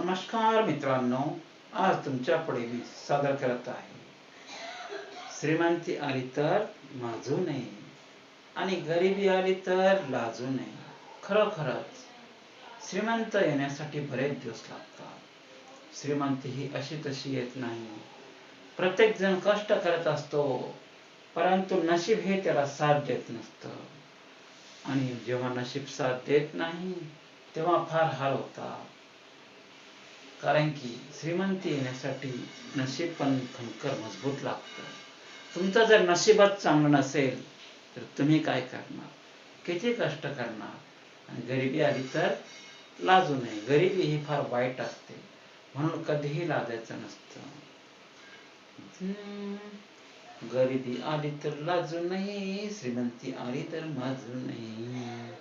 नमस्कार मित्रांनो, आज तुमच्या पुढे मी सादर करत आहे. श्रीमंती आली तर माजू नये आणि गरिबी आली तर लाजू नये. खरोखरच श्रीमंत येण्यासाठी बरेच दिवस लागतात. श्रीमंती ही अशी तशी येत नाही. प्रत्येक जण कष्ट करत असतो, परंतु नशीब हे त्याला साथ देत नसतं. आणि जेव्हा नशीब साथ देत नाही तेव्हा फार हाल होतात. कारण की श्रीमंती येण्यासाठी नशीब पण खणकर मजबूत लागतं. तुमचं जर नशीबच चांगलं नसेल तर तुम्ही काय करणार, किती कष्ट करणार. आणि गरिबी आली तर लाजू नये. गरिबी ही फार वाईट असते, म्हणून कधीही लाजायचं नसतं. गरिबी आली तर लाजू नये, श्रीमंती आली तर माजू नये.